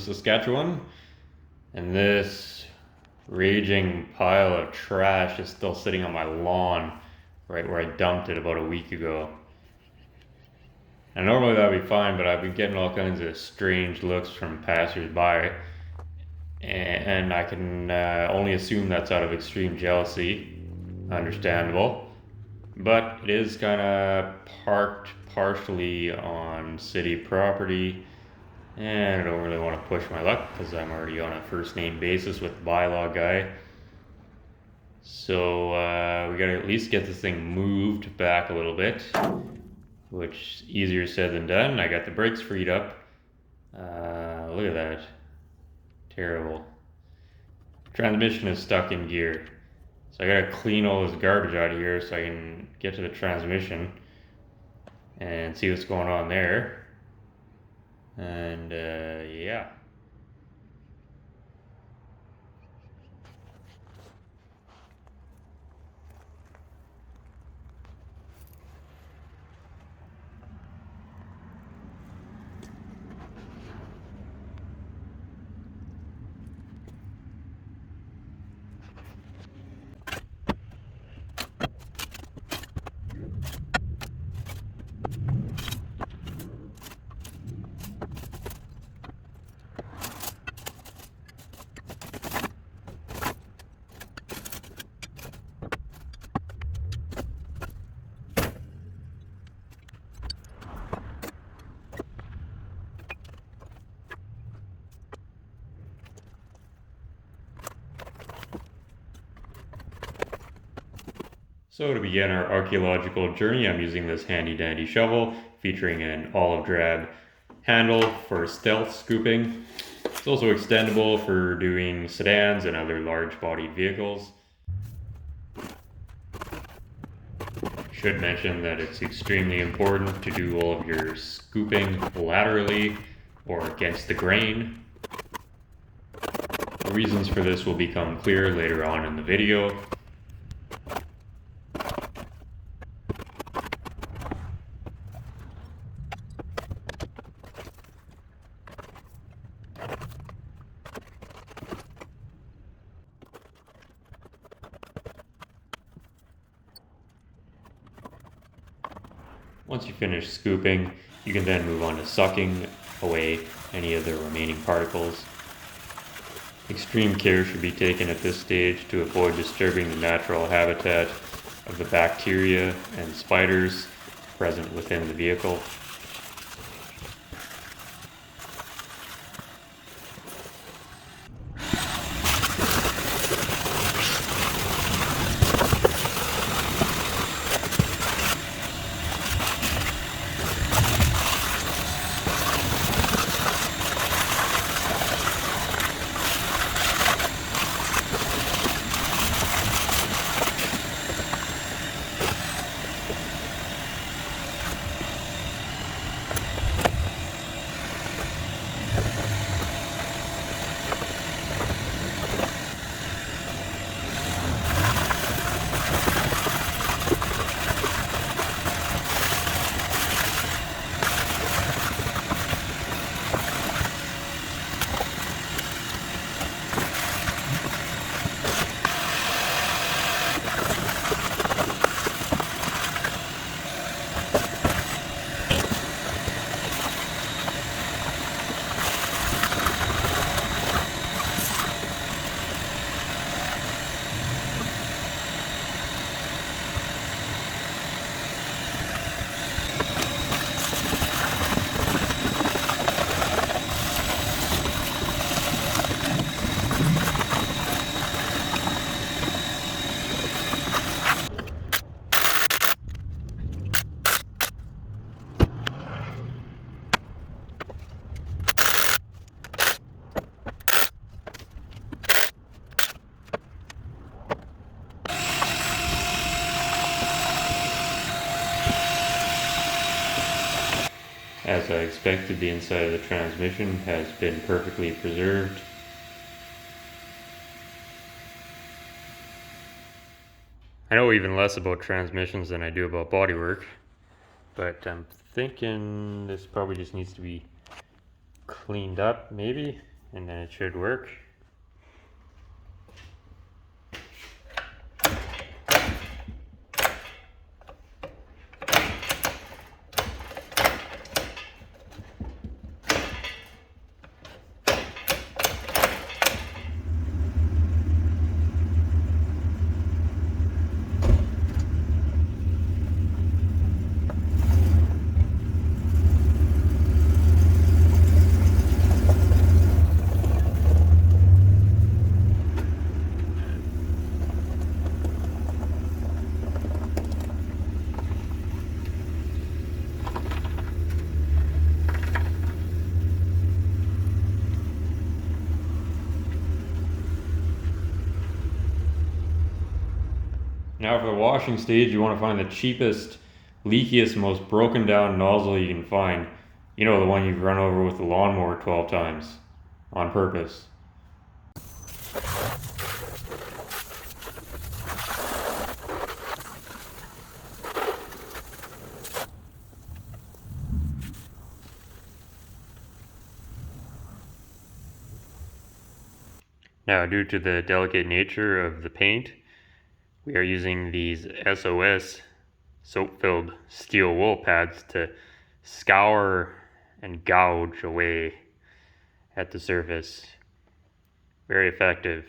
Saskatchewan, and this raging pile of trash is still sitting on my lawn right where I dumped it about a week ago. And normally that'd be fine, but I've been getting all kinds of strange looks from passersby, and I can only assume that's out of extreme jealousy. Understandable. But it is kind of parked partially on city property, and I don't really want to push my luck because I'm already on a first name basis with the Bylaw guy. So we gotta at least get this thing moved back a little bit, which easier said than done. I got the brakes freed up. Look at that. Terrible. Transmission is stuck in gear. So I gotta clean all this garbage out of here so I can get to the transmission and see what's going on there. And yeah. So to begin our archaeological journey, I'm using this handy dandy shovel featuring an olive drab handle for stealth scooping. It's also extendable for doing sedans and other large bodied vehicles. Should mention that it's extremely important to do all of your scooping laterally or against the grain. The reasons for this will become clear later on in the video. Once you finish scooping, you can then move on to sucking away any of the remaining particles. Extreme care should be taken at this stage to avoid disturbing the natural habitat of the bacteria and spiders present within the vehicle. As I expected, the inside of the transmission has been perfectly preserved. I know even less about transmissions than I do about bodywork, but I'm thinking this probably just needs to be cleaned up, maybe? and then it should work. Now for the washing stage, you want to find the cheapest, leakiest, most broken down nozzle you can find. You know, the one you've run over with the lawnmower 12 times on purpose. Now, due to the delicate nature of the paint, we are using these SOS soap-filled steel wool pads to scour and gouge away at the surface. Very effective.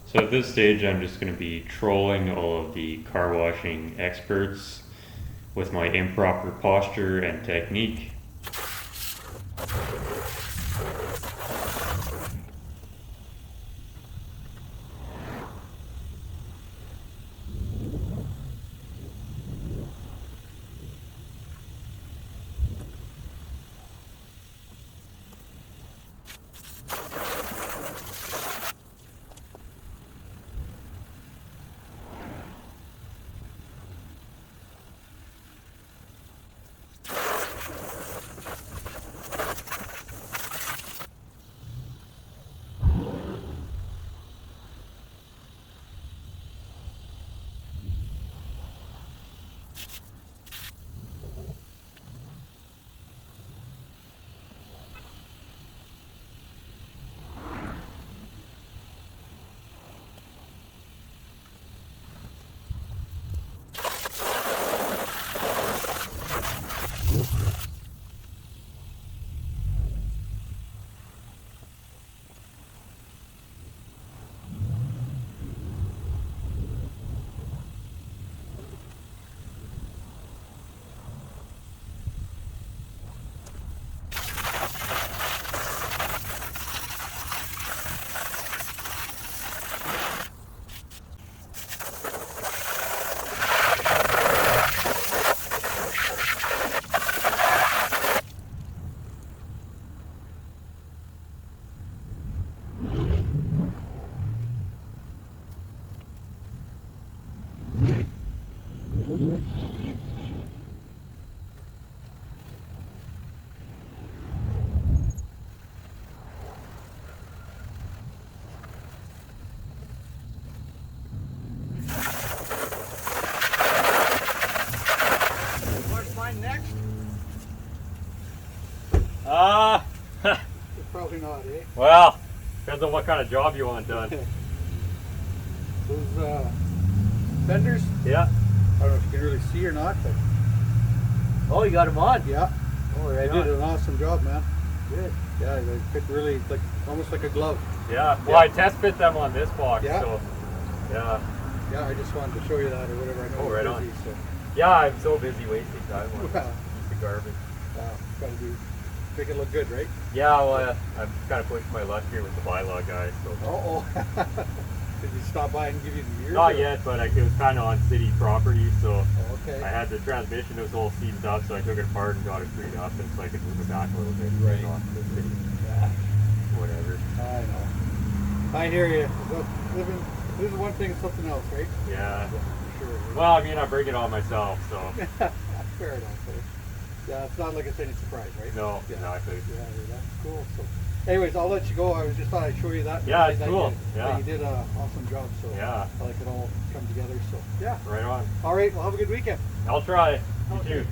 So at this stage, I'm just going to be trolling all of the car washing experts with my improper posture and technique. Probably not, eh? Well, depends on what kind of job you want done. Those fenders, Yeah. I don't know if you can really see or not, but Oh, you got them on? yeah, Oh, they right did on. an awesome job, man. Good. Yeah, they fit really like almost like a glove. Yeah. Well, I test fit them on this box, Yeah. so yeah. Yeah, I just wanted to show you that or whatever. I know Oh, you're right busy, on. so Yeah, I'm so busy wasting time on well, piece of garbage. gotta do make it look good, right? Yeah, well, I'm kind of pushing my luck here with the Bylaw guys, so. Oh, did you stop by and give you the years? Not yet, but it was kind of on city property, so Oh, okay. I had the transmission, it was all seized up, so I took it apart and got it freed up, and so I could move it back a little bit. Right. Off the city. Yeah, Whatever. I know. I hear you. Losing one thing is something else, right? Yeah. For sure. Well, I mean, I bring it on myself, so. Fair enough. Eh? Yeah, it's not like it's any surprise, right? No, Yeah. exactly. Yeah, that's cool. So, anyways, I'll let you go. I was just thought I'd show you that. Yeah, it's that cool. You, Yeah. that you did an awesome job. So Yeah. I like it all come together. So yeah. Right on. All right. Well, have a good weekend. I'll try. You Okay, too. good.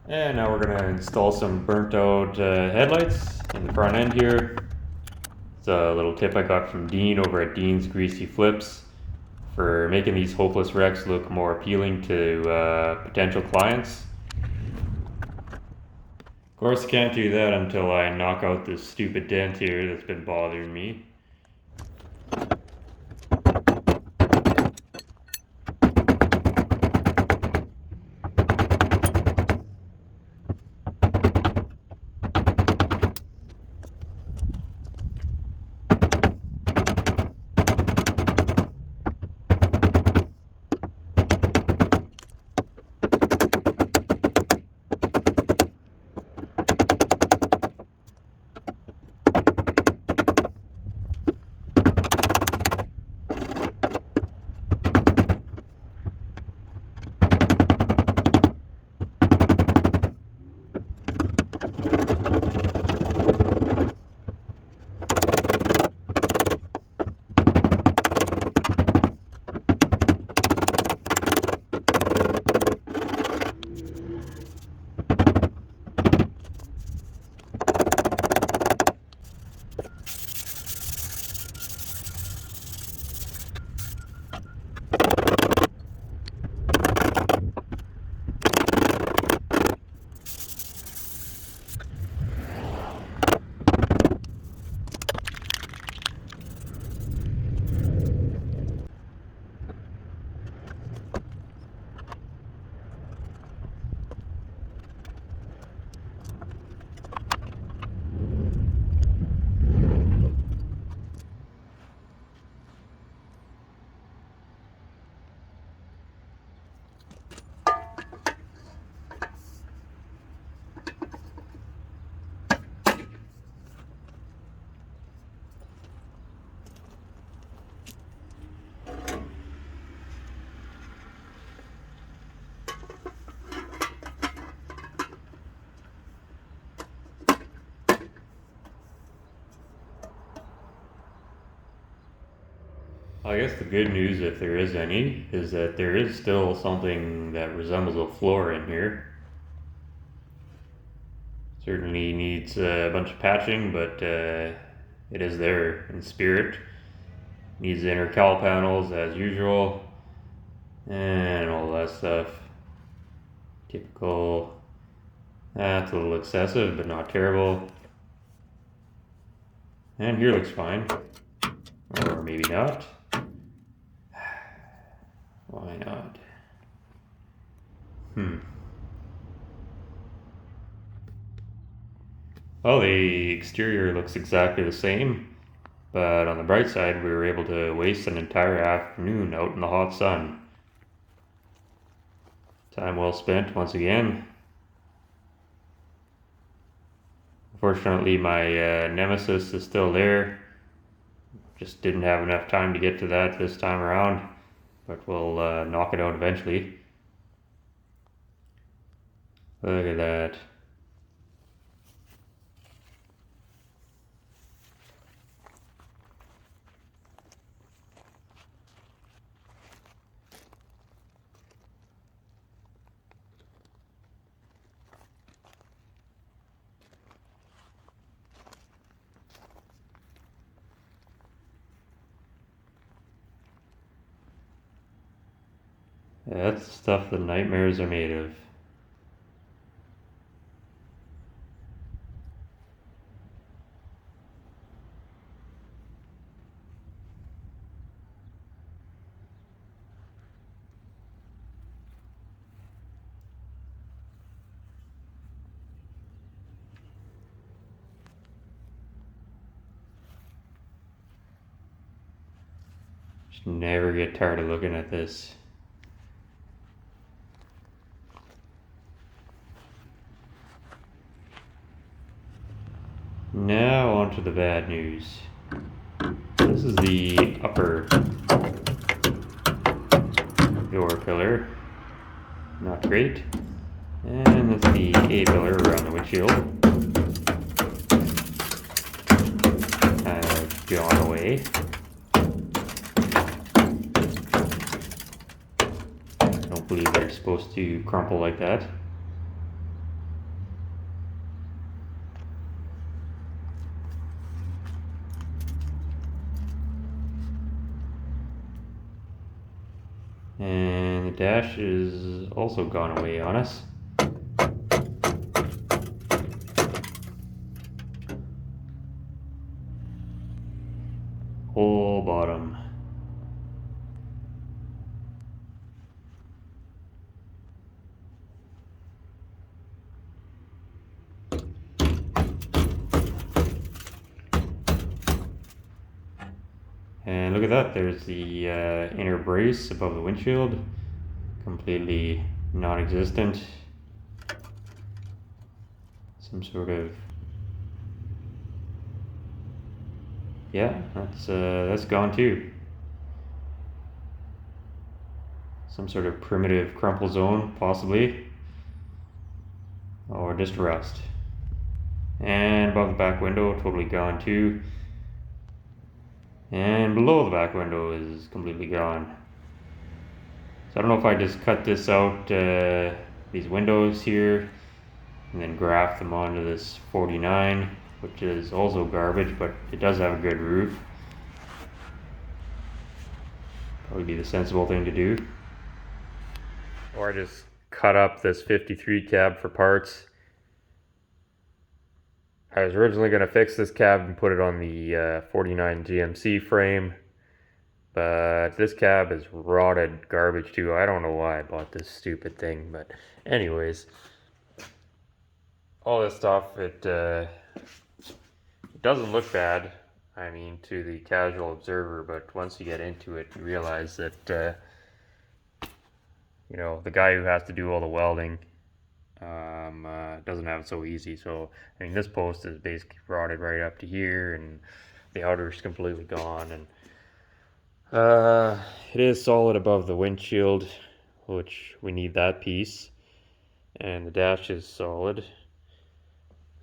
And now we're gonna install some burnt out headlights in the front end here. It's a little tip I got from Dean over at Dean's Greasy Flips for making these hopeless wrecks look more appealing to potential clients. Of course, can't do that until I knock out this stupid dent here that's been bothering me. I guess the good news, if there is any, is that there is still something that resembles a floor in here. Certainly needs a bunch of patching, but it is there in spirit. Needs the inner cowl panels as usual, and all that stuff. Typical. That's a little excessive, but not terrible. And here looks fine. Or maybe not. Why not? Well, the exterior looks exactly the same, but on the bright side, we were able to waste an entire afternoon out in the hot sun. Time well spent once again. Unfortunately, my nemesis is still there. Just didn't have enough time to get to that this time around, but we'll knock it out eventually. Look at that. That's the stuff the nightmares are made of. Just never get tired of looking at this. Now on to the bad news. This is the upper door pillar. Not great. And that's the A pillar around the windshield. Kind of gone away. don't believe they're supposed to crumple like that. And the dash is also gone away on us. Whole bottom. And look at that, there's the inner brace above the windshield, completely non-existent. Some sort of, yeah, that's gone too. Some sort of primitive crumple zone, possibly, or just rust. And above the back window, totally gone too. And below the back window is completely gone. So I don't know if I just cut this out, these windows here, and then graft them onto this 49, which is also garbage, but it does have a good roof. Probably be the sensible thing to do. Or I just cut up this 53 cab for parts. I was originally going to fix this cab and put it on the 49 GMC frame, but this cab is rotted garbage too. I don't know why I bought this stupid thing, but anyways, all this stuff, it doesn't look bad, I mean, to the casual observer, but once you get into it, you realize that, you know, the guy who has to do all the welding doesn't have it so easy. So, I mean, this post is basically rotted right up to here, and the outer's completely gone, and it is solid above the windshield, which we need that piece, and the dash is solid.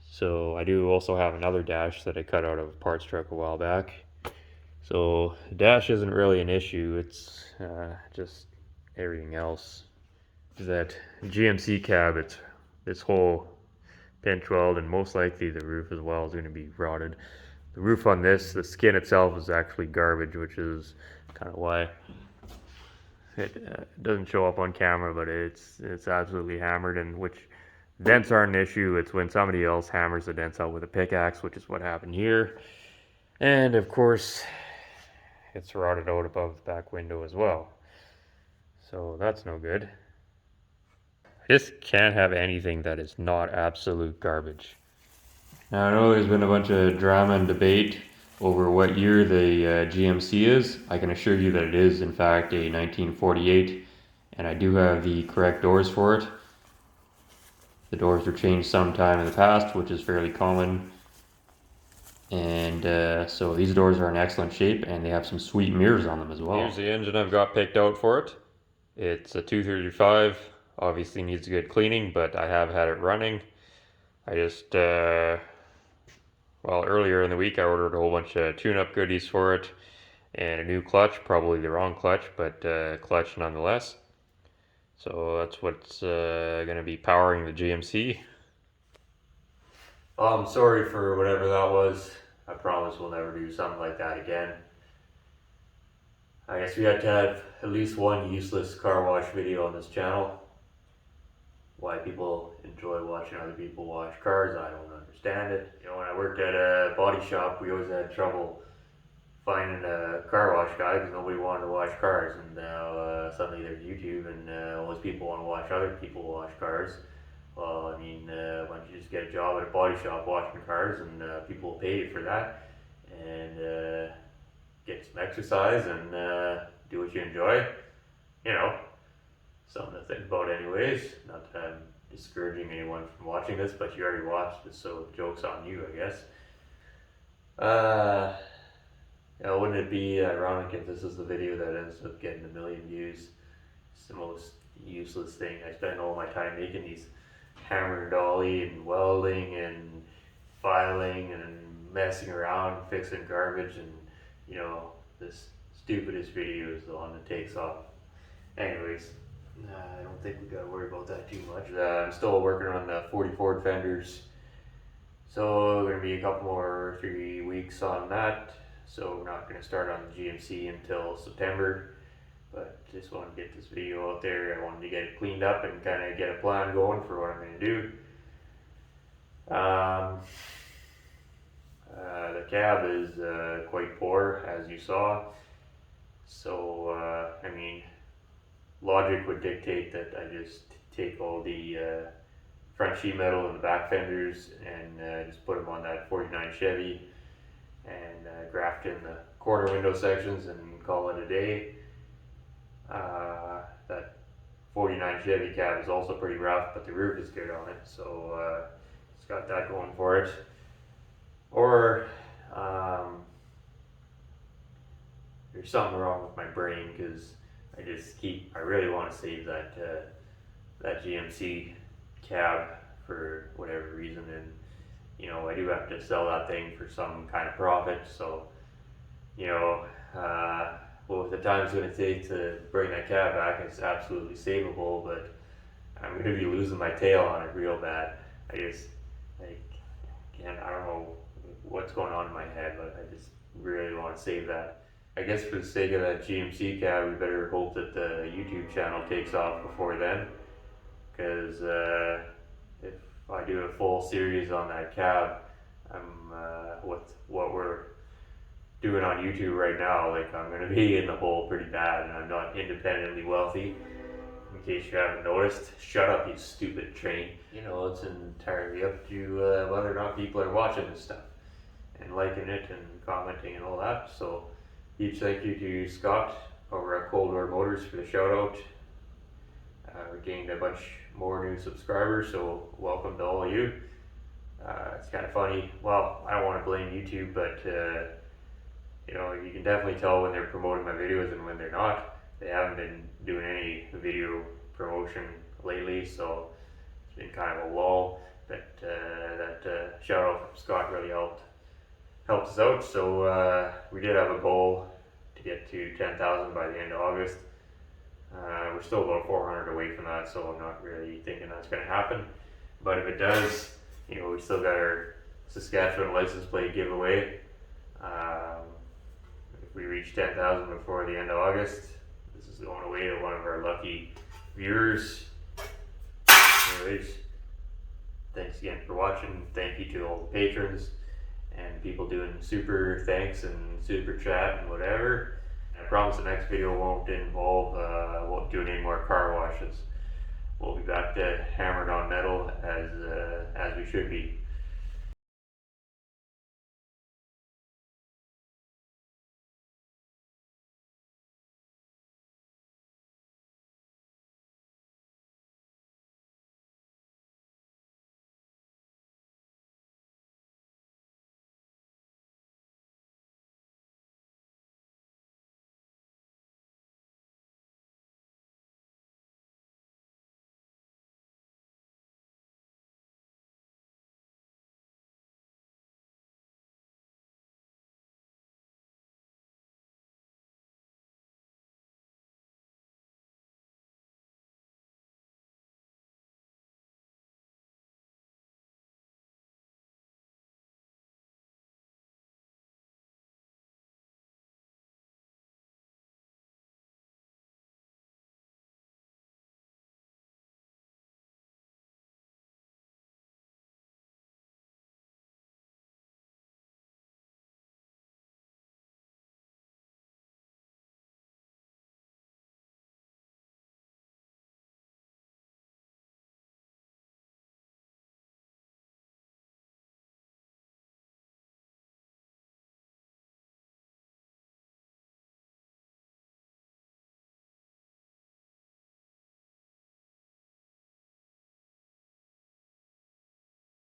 So I do also have another dash that I cut out of a parts truck a while back. So the dash isn't really an issue, it's just everything else. That GMC cab, it's this whole pinch weld, and most likely the roof as well is going to be rotted. The roof on this, the skin itself is actually garbage, which is kind of why it doesn't show up on camera, but it's absolutely hammered, and which dents aren't an issue. It's when somebody else hammers the dents out with a pickaxe, which is what happened here. And of course, it's rotted out above the back window as well. So that's no good. I just can't have anything that is not absolute garbage. Now I know there's been a bunch of drama and debate over what year the GMC is. I can assure you that it is in fact a 1948, and I do have the correct doors for it. The doors were changed sometime in the past, which is fairly common. And so these doors are in excellent shape, and they have some sweet mirrors on them as well. Here's the engine I've got picked out for it. It's a 235. Obviously needs a good cleaning, but I have had it running. I just, well, earlier in the week I ordered a whole bunch of tune-up goodies for it, and a new clutch, probably the wrong clutch, but clutch nonetheless. So that's what's going to be powering the GMC. I'm sorry for whatever that was. I promise we'll never do something like that again. I guess we had to have at least one useless car wash video on this channel. Why people enjoy watching other people wash cars, I don't understand it. You know, when I worked at a body shop, we always had trouble finding a car wash guy because nobody wanted to wash cars, and now suddenly there's YouTube, and all these people want to watch other people wash cars. Well, I mean, why don't you just get a job at a body shop washing cars, and people will pay you for that, and get some exercise and do what you enjoy. You know, something to think about anyways. Not that I'm discouraging anyone from watching this, but you already watched it, so the joke's on you, I guess. Yeah, wouldn't it be ironic if this is the video that ends up getting 1 million views? It's the most useless thing. I spend all my time making these hammer and dolly and welding and filing and messing around, fixing garbage, and you know, this stupidest video is the one that takes off. Anyways, I don't think we gotta worry about that too much. I'm still working on the 40 Ford fenders, so gonna be a couple more 3 weeks on that. So we're not gonna start on the GMC until September, but just wanted to get this video out there. I wanted to get it cleaned up and kind of get a plan going for what I'm gonna do. The cab is quite poor, as you saw. So I mean, logic would dictate that I just take all the front sheet metal and the back fenders and just put them on that 49 Chevy and graft in the corner window sections and call it a day. That 49 Chevy cab is also pretty rough, but the roof is good on it, so it's got that going for it. Or there's something wrong with my brain, because I really want to save that GMC cab for whatever reason, and you know, I do have to sell that thing for some kind of profit. So you know, what the time's going to take to bring that cab back is absolutely savable, but I'm going to be losing my tail on it real bad. I don't know what's going on in my head, but I just really want to save that. I guess for the sake of that GMC cab, we better hope that the YouTube channel takes off before then, because if I do a full series on that cab, with what we're doing on YouTube right now, like, I'm going to be in the hole pretty bad, and I'm not independently wealthy. In case you haven't noticed, shut up, you stupid train. You know, it's entirely up to whether or not people are watching this stuff and liking it and commenting and all that. So huge thank you to Scott over at Cold War Motors for the shout out. We gained a bunch more new subscribers, so welcome to all of you. It's kind of funny. Well, I don't want to blame YouTube, but you know, you can definitely tell when they're promoting my videos and when they're not. They haven't been doing any video promotion lately, so it's been kind of a lull. But that shout out from Scott really helped us out. So we did have a goal to get to 10,000 by the end of August. We're still about 400 away from that, so I'm not really thinking that's going to happen. But if it does, you know, we still got our Saskatchewan license plate giveaway. If we reach 10,000 before the end of August, this is going away to one of our lucky viewers. Anyways, thanks again for watching. Thank you to all the patrons and people doing super thanks and super chat and whatever. I promise the next video won't do any more car washes. We'll be back to hammered on metal as we should be.